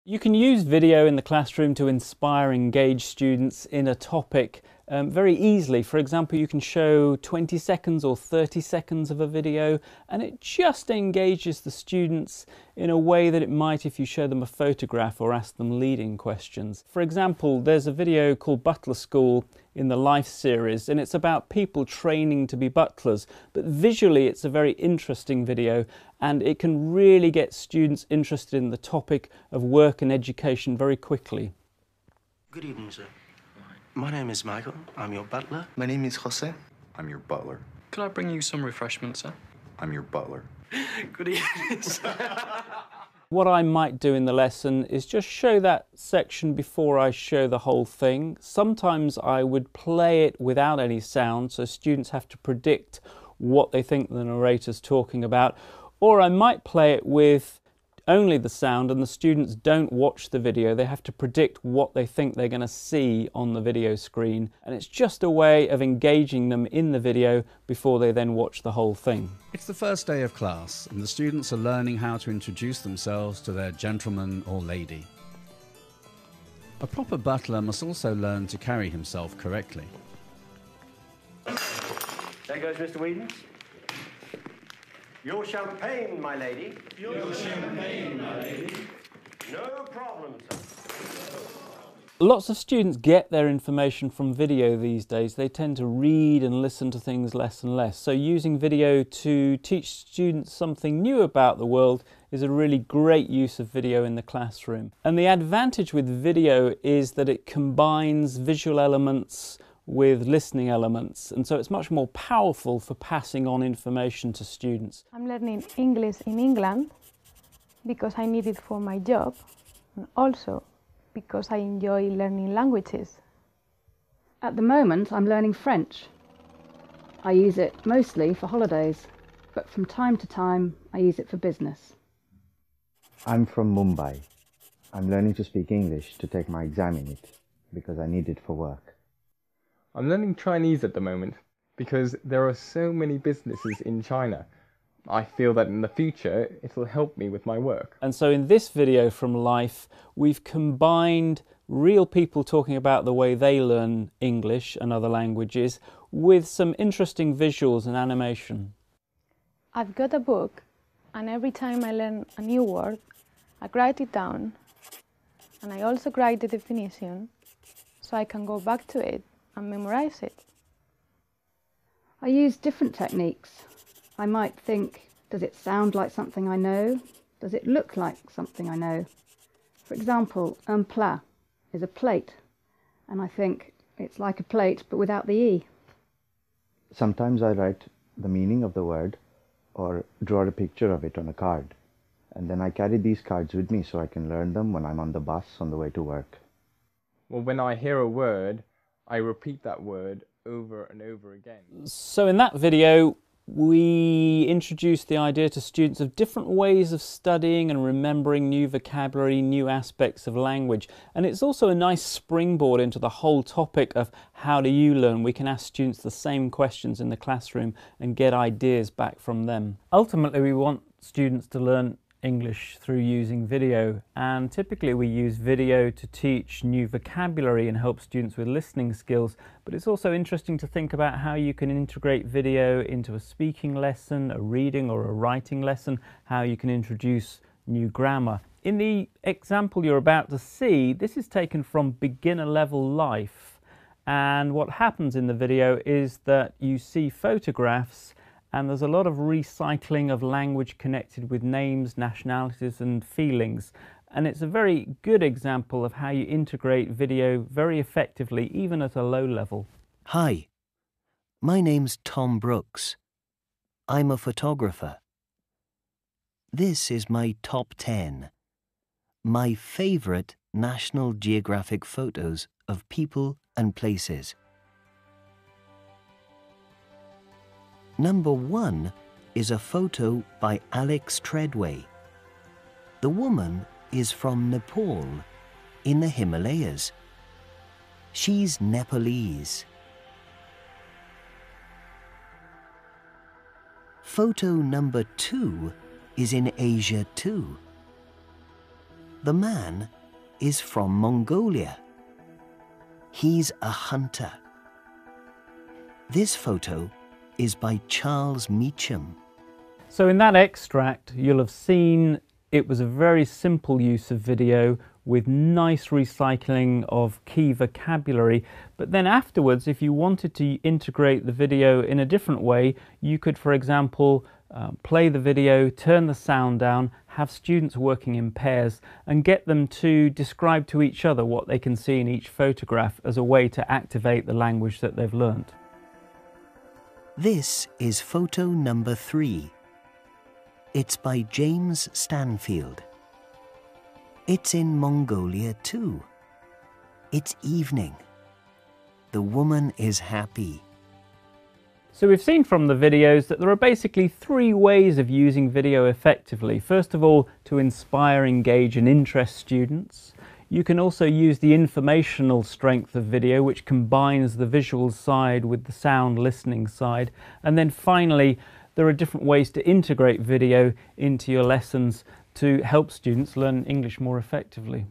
You can use video in the classroom to inspire and engage students in a topic very easily. For example, you can show 20 seconds or 30 seconds of a video and it just engages the students in a way that it might if you show them a photograph or ask them leading questions. For example, there's a video called Butler School in the Life series, and it's about people training to be butlers, but visually it's a very interesting video and it can really get students interested in the topic of work and education very quickly. Good evening, sir. My name is Michael. I'm your butler. My name is Jose. I'm your butler. Could I bring you some refreshments, sir? I'm your butler. Good evening, sir. What I might do in the lesson is just show that section before I show the whole thing. Sometimes I would play it without any sound, so students have to predict what they think the narrator's talking about. Or I might play it with only the sound and the students don't watch the video. They have to predict what they think they're going to see on the video screen. And it's just a way of engaging them in the video before they then watch the whole thing. It's the first day of class and the students are learning how to introduce themselves to their gentleman or lady. A proper butler must also learn to carry himself correctly. There goes Mr. Whedon. Your champagne, my lady. Your champagne, my lady. No problem, sir. Lots of students get their information from video these days. They tend to read and listen to things less and less. So using video to teach students something new about the world is a really great use of video in the classroom. And the advantage with video is that it combines visual elements with listening elements, and so it's much more powerful for passing on information to students. I'm learning English in England because I need it for my job, and also because I enjoy learning languages. At the moment, I'm learning French. I use it mostly for holidays, but from time to time, I use it for business. I'm from Mumbai. I'm learning to speak English to take my exam in it because I need it for work. I'm learning Chinese at the moment because there are so many businesses in China. I feel that in the future it'll help me with my work. And so in this video from Life, we've combined real people talking about the way they learn English and other languages with some interesting visuals and animation. I've got a book, and every time I learn a new word, I write it down, and I also write the definition so I can go back to it and memorize it. I use different techniques. I might think, does it sound like something I know? Does it look like something I know? For example, un plat is a plate, and I think it's like a plate but without the E. Sometimes I write the meaning of the word or draw a picture of it on a card, and then I carry these cards with me so I can learn them when I'm on the bus on the way to work. Well, when I hear a word, I repeat that word over and over again. So in that video, we introduced the idea to students of different ways of studying and remembering new vocabulary, new aspects of language. And it's also a nice springboard into the whole topic of how do you learn. We can ask students the same questions in the classroom and get ideas back from them. Ultimately, we want students to learn English through using video, and typically we use video to teach new vocabulary and help students with listening skills, but it's also interesting to think about how you can integrate video into a speaking lesson, a reading or a writing lesson, how you can introduce new grammar. In the example you're about to see, this is taken from beginner level Life, and what happens in the video is that you see photographs and there's a lot of recycling of language connected with names, nationalities and feelings. And it's a very good example of how you integrate video very effectively, even at a low level. Hi, my name's Tom Brooks. I'm a photographer. This is my top 10. My favourite National Geographic photos of people and places. Number 1 is a photo by Alex Treadway. The woman is from Nepal, in the Himalayas. She's Nepalese. Photo number 2 is in Asia too. The man is from Mongolia. He's a hunter. This photo is by Charles Meacham. So in that extract, you'll have seen it was a very simple use of video with nice recycling of key vocabulary. But then afterwards, if you wanted to integrate the video in a different way, you could, for example, play the video, turn the sound down, have students working in pairs and get them to describe to each other what they can see in each photograph as a way to activate the language that they've learned. This is photo number 3. It's by James Stanfield. It's in Mongolia too. It's evening. The woman is happy. So we've seen from the videos that there are basically 3 ways of using video effectively. First of all, to inspire, engage and interest students. You can also use the informational strength of video, which combines the visual side with the sound listening side. And then finally, there are different ways to integrate video into your lessons to help students learn English more effectively.